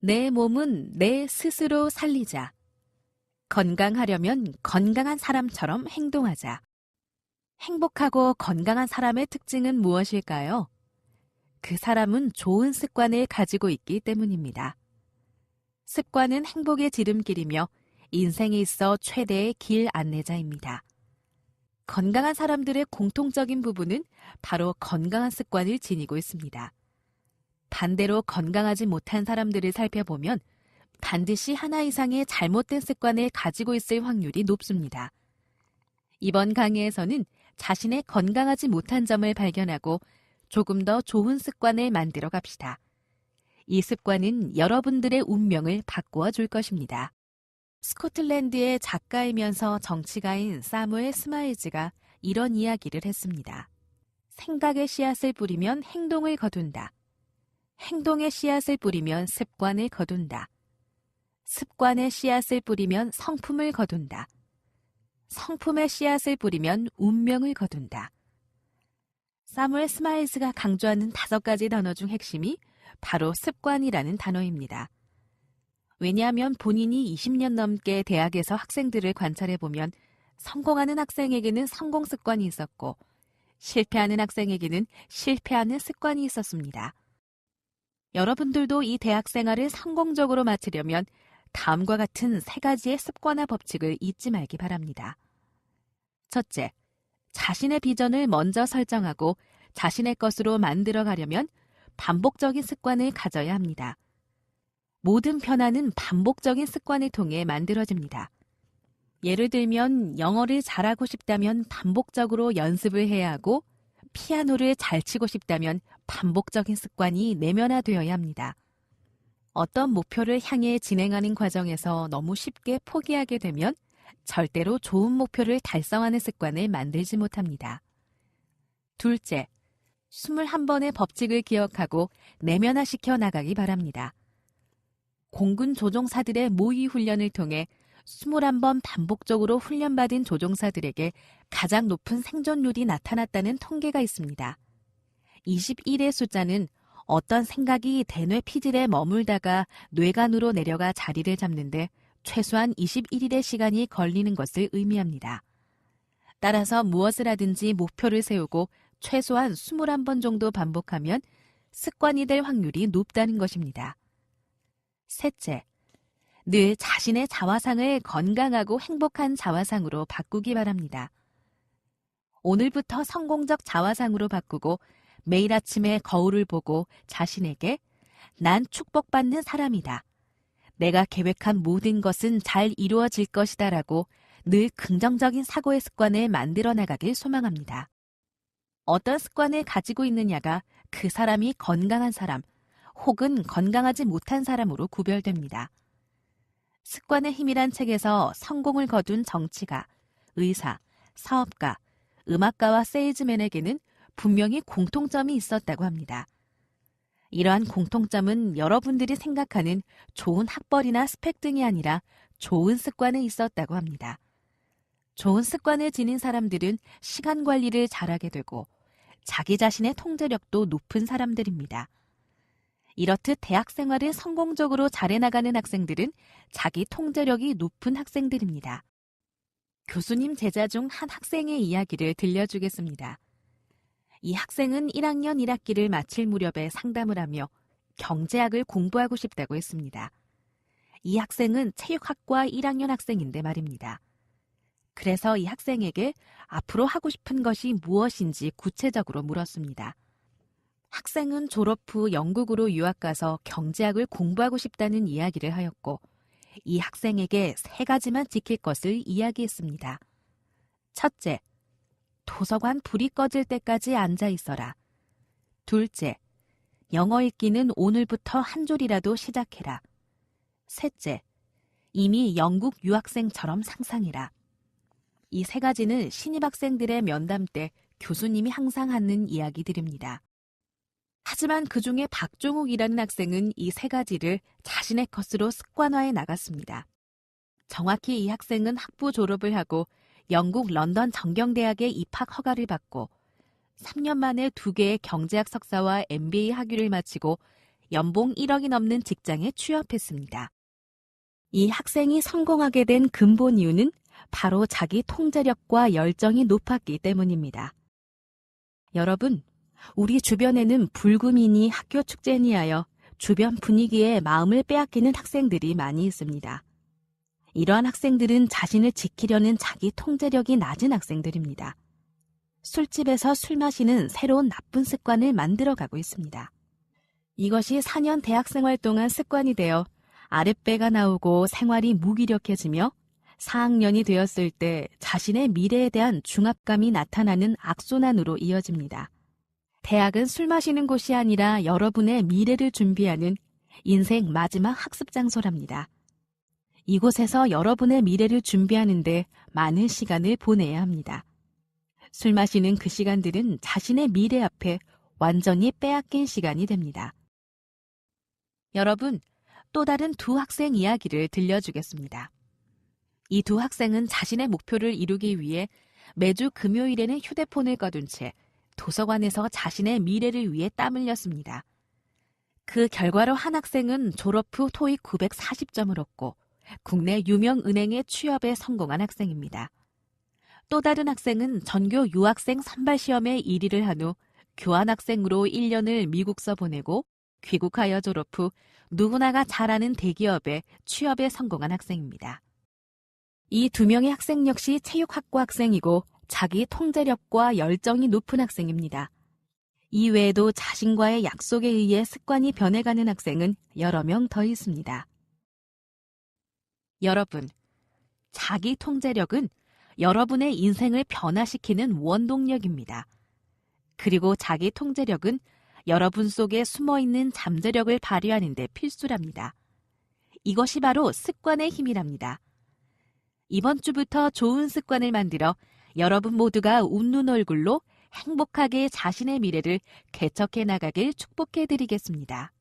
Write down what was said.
내 몸은 내 스스로 살리자. 건강하려면 건강한 사람처럼 행동하자. 행복하고 건강한 사람의 특징은 무엇일까요? 그 사람은 좋은 습관을 가지고 있기 때문입니다. 습관은 행복의 지름길이며 인생에 있어 최대의 길 안내자입니다. 건강한 사람들의 공통적인 부분은 바로 건강한 습관을 지니고 있습니다. 반대로 건강하지 못한 사람들을 살펴보면 반드시 하나 이상의 잘못된 습관을 가지고 있을 확률이 높습니다. 이번 강의에서는 자신의 건강하지 못한 점을 발견하고 조금 더 좋은 습관을 만들어 갑시다. 이 습관은 여러분들의 운명을 바꾸어 줄 것입니다. 스코틀랜드의 작가이면서 정치가인 사무엘 스마일즈가 이런 이야기를 했습니다. 생각의 씨앗을 뿌리면 행동을 거둔다. 행동의 씨앗을 뿌리면 습관을 거둔다. 습관의 씨앗을 뿌리면 성품을 거둔다. 성품의 씨앗을 뿌리면 운명을 거둔다. 사무엘 스마일즈가 강조하는 5가지 단어 중 핵심이 바로 습관이라는 단어입니다. 왜냐하면 본인이 20년 넘게 대학에서 학생들을 관찰해보면 성공하는 학생에게는 성공 습관이 있었고 실패하는 학생에게는 실패하는 습관이 있었습니다. 여러분들도 이 대학 생활을 성공적으로 마치려면 다음과 같은 3가지의 습관화 법칙을 잊지 말기 바랍니다. 첫째, 자신의 비전을 먼저 설정하고 자신의 것으로 만들어 가려면 반복적인 습관을 가져야 합니다. 모든 변화는 반복적인 습관을 통해 만들어집니다. 예를 들면 영어를 잘하고 싶다면 반복적으로 연습을 해야 하고 피아노를 잘 치고 싶다면 반복적인 습관이 내면화되어야 합니다. 어떤 목표를 향해 진행하는 과정에서 너무 쉽게 포기하게 되면 절대로 좋은 목표를 달성하는 습관을 만들지 못합니다. 둘째, 21번의 법칙을 기억하고 내면화시켜 나가기 바랍니다. 공군 조종사들의 모의 훈련을 통해 21번 반복적으로 훈련받은 조종사들에게 가장 높은 생존율이 나타났다는 통계가 있습니다. 21의 숫자는 어떤 생각이 대뇌 피질에 머물다가 뇌간으로 내려가 자리를 잡는데 최소한 21일의 시간이 걸리는 것을 의미합니다. 따라서 무엇을 하든지 목표를 세우고 최소한 21번 정도 반복하면 습관이 될 확률이 높다는 것입니다. 셋째, 늘 자신의 자화상을 건강하고 행복한 자화상으로 바꾸기 바랍니다. 오늘부터 성공적 자화상으로 바꾸고 매일 아침에 거울을 보고 자신에게 난 축복받는 사람이다. 내가 계획한 모든 것은 잘 이루어질 것이다 라고 늘 긍정적인 사고의 습관을 만들어 나가길 소망합니다. 어떤 습관을 가지고 있느냐가 그 사람이 건강한 사람 혹은 건강하지 못한 사람으로 구별됩니다. 습관의 힘이란 책에서 성공을 거둔 정치가, 의사, 사업가, 음악가와 세일즈맨에게는 분명히 공통점이 있었다고 합니다. 이러한 공통점은 여러분들이 생각하는 좋은 학벌이나 스펙 등이 아니라 좋은 습관에 있었다고 합니다. 좋은 습관을 지닌 사람들은 시간 관리를 잘하게 되고 자기 자신의 통제력도 높은 사람들입니다. 이렇듯 대학 생활을 성공적으로 잘해나가는 학생들은 자기 통제력이 높은 학생들입니다. 교수님 제자 중 한 학생의 이야기를 들려주겠습니다. 이 학생은 1학년 1학기를 마칠 무렵에 상담을 하며 경제학을 공부하고 싶다고 했습니다. 이 학생은 체육학과 1학년 학생인데 말입니다. 그래서 이 학생에게 앞으로 하고 싶은 것이 무엇인지 구체적으로 물었습니다. 학생은 졸업 후 영국으로 유학 가서 경제학을 공부하고 싶다는 이야기를 하였고 이 학생에게 3가지만 지킬 것을 이야기했습니다. 첫째, 도서관 불이 꺼질 때까지 앉아 있어라. 둘째, 영어 읽기는 오늘부터 한 줄이라도 시작해라. 셋째, 이미 영국 유학생처럼 상상해라. 이 3가지는 신입학생들의 면담 때 교수님이 항상 하는 이야기들입니다. 하지만 그중에 박종욱이라는 학생은 이 3가지를 자신의 것으로 습관화해 나갔습니다. 정확히 이 학생은 학부 졸업을 하고 영국 런던 정경대학에 입학 허가를 받고 3년 만에 2개의 경제학 석사와 MBA 학위를 마치고 연봉 1억이 넘는 직장에 취업했습니다. 이 학생이 성공하게 된 근본 이유는 바로 자기 통제력과 열정이 높았기 때문입니다. 여러분, 우리 주변에는 불금이니 학교 축제니 하여 주변 분위기에 마음을 빼앗기는 학생들이 많이 있습니다. 이러한 학생들은 자신을 지키려는 자기 통제력이 낮은 학생들입니다. 술집에서 술 마시는 새로운 나쁜 습관을 만들어가고 있습니다. 이것이 4년 대학생활 동안 습관이 되어 아랫배가 나오고 생활이 무기력해지며 4학년이 되었을 때 자신의 미래에 대한 중압감이 나타나는 악순환으로 이어집니다. 대학은 술 마시는 곳이 아니라 여러분의 미래를 준비하는 인생 마지막 학습 장소랍니다. 이곳에서 여러분의 미래를 준비하는데 많은 시간을 보내야 합니다. 술 마시는 그 시간들은 자신의 미래 앞에 완전히 빼앗긴 시간이 됩니다. 여러분, 또 다른 두 학생 이야기를 들려주겠습니다. 이 두 학생은 자신의 목표를 이루기 위해 매주 금요일에는 휴대폰을 꺼둔 채 도서관에서 자신의 미래를 위해 땀 흘렸습니다. 그 결과로 한 학생은 졸업 후 토익 940점을 얻고 국내 유명 은행에 취업에 성공한 학생입니다. 또 다른 학생은 전교 유학생 선발 시험에 1위를 한 후 교환학생으로 1년을 미국서 보내고 귀국하여 졸업 후 누구나가 잘 아는 대기업에 취업에 성공한 학생입니다. 이 두 명의 학생 역시 체육학과 학생이고 자기 통제력과 열정이 높은 학생입니다. 이 외에도 자신과의 약속에 의해 습관이 변해가는 학생은 여러 명 더 있습니다. 여러분, 자기 통제력은 여러분의 인생을 변화시키는 원동력입니다. 그리고 자기 통제력은 여러분 속에 숨어있는 잠재력을 발휘하는 데 필수랍니다. 이것이 바로 습관의 힘이랍니다. 이번 주부터 좋은 습관을 만들어 여러분 모두가 웃는 얼굴로 행복하게 자신의 미래를 개척해 나가길 축복해 드리겠습니다.